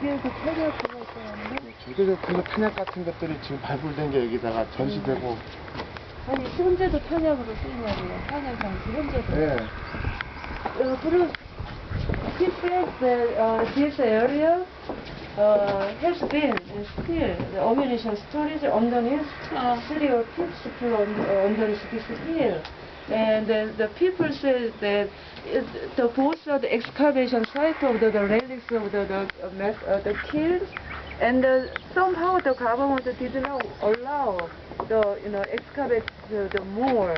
여기에도 탄약 그거 있었는데? 저기서 그 탄약 같은 것들이 지금 발굴된 게 여기다가 전시되고. 아니, 현재도 탄약으로 쓰이냐고요. 탄약 장치, 현재도. 네. 그리고, he said that this area has been and still the ammunition storage underneath serial pits full underneath this hill. And the people say that both the excavation site of the relics of the kills, and somehow the government did not allow the excavate the more,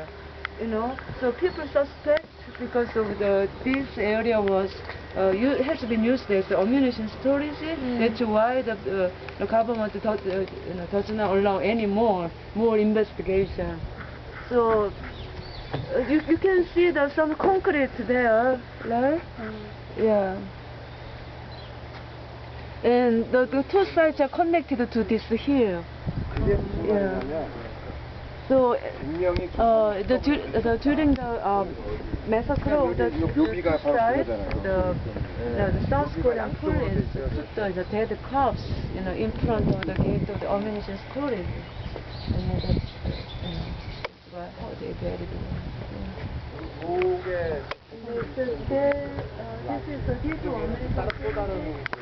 So people suspect because of this area has been used as ammunition storage. That's why the government does not allow any more investigation. So you can see there's some concrete there, right? Yeah. And the two sides are connected to this hill. Yeah. So during the massacre of the two tribes, the South Korean police put the dead corpse, in front of the gate of the ammunition storage. And that's how they buried it. This is the ammunition storage.